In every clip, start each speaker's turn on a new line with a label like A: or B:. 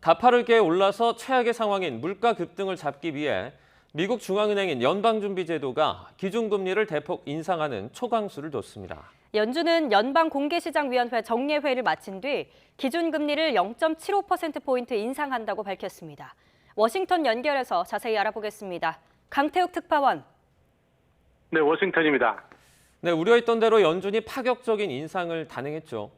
A: 가파르게 올라서 최악의 상황인 물가 급등을 잡기 위해 미국 중앙은행인 연방준비제도가 기준금리를 대폭 인상하는 초강수를 뒀습니다.
B: 연준은 연방공개시장위원회 정례회의를 마친 뒤 기준금리를 0.75%포인트 인상한다고 밝혔습니다. 워싱턴 연결해서 자세히 알아보겠습니다. 강태욱 특파원.
C: 네, 워싱턴입니다.
A: 네, 우려했던 대로 연준이 파격적인 인상을 단행했죠.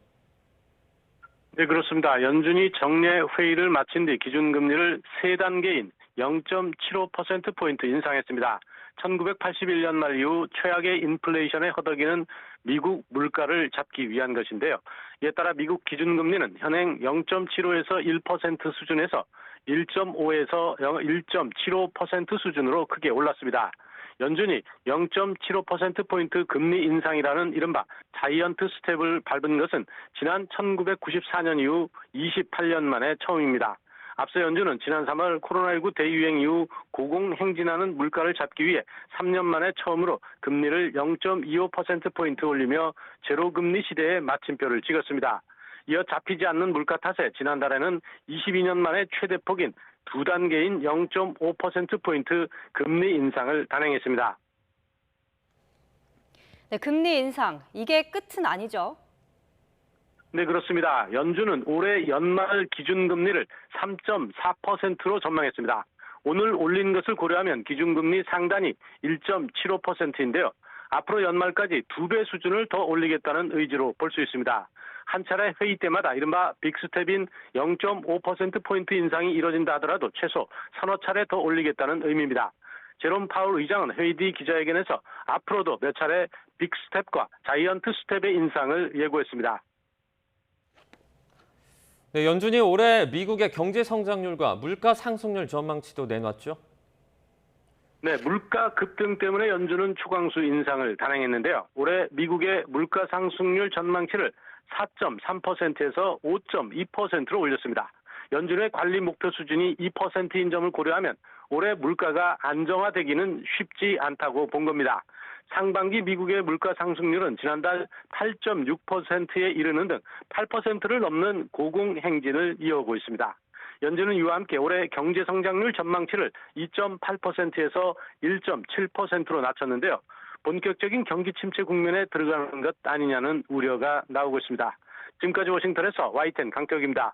C: 네, 그렇습니다. 연준이 정례 회의를 마친 뒤 기준금리를 3단계인 0.75%포인트 인상했습니다. 1981년 말 이후 최악의 인플레이션에 허덕이는 미국 물가를 잡기 위한 것인데요. 이에 따라 미국 기준금리는 현행 0.75에서 1% 수준에서 1.5에서 1.75% 수준으로 크게 올랐습니다. 연준이 0.75%포인트 금리 인상이라는 이른바 자이언트 스텝을 밟은 것은 지난 1994년 이후 28년 만에 처음입니다. 앞서 연준은 지난 3월 코로나19 대유행 이후 고공행진하는 물가를 잡기 위해 3년 만에 처음으로 금리를 0.25%포인트 올리며 제로금리 시대에 마침표를 찍었습니다. 이어 잡히지 않는 물가 탓에 지난달에는 22년 만에 최대폭인 2단계인 0.5%포인트 금리 인상을 단행했습니다.
B: 네, 금리 인상, 이게 끝은 아니죠?
C: 네, 그렇습니다. 연준은 올해 연말 기준금리를 3.4%로 전망했습니다. 오늘 올린 것을 고려하면 기준금리 상단이 1.75%인데요. 앞으로 연말까지 2배 수준을 더 올리겠다는 의지로 볼 수 있습니다. 한 차례 회의 때마다 이른바 빅스텝인 0.5%포인트 인상이 이뤄진다 하더라도 최소 서너 차례 더 올리겠다는 의미입니다. 제롬 파월 의장은 회의 뒤 기자회견에서 앞으로도 몇 차례 빅스텝과 자이언트 스텝의 인상을 예고했습니다.
A: 네, 연준이 올해 미국의 경제 성장률과 물가 상승률 전망치도 내놨죠.
C: 네, 물가 급등 때문에 연준은 초강수 인상을 단행했는데요. 올해 미국의 물가 상승률 전망치를 4.3%에서 5.2%로 올렸습니다. 연준의 관리 목표 수준이 2%인 점을 고려하면 올해 물가가 안정화되기는 쉽지 않다고 본 겁니다. 상반기 미국의 물가 상승률은 지난달 8.6%에 이르는 등 8%를 넘는 고공행진을 이어오고 있습니다. 연준은 이와 함께 올해 경제 성장률 전망치를 2.8%에서 1.7%로 낮췄는데요. 본격적인 경기 침체 국면에 들어가는 것 아니냐는 우려가 나오고 있습니다. 지금까지 워싱턴에서 YTN 강태욱입니다.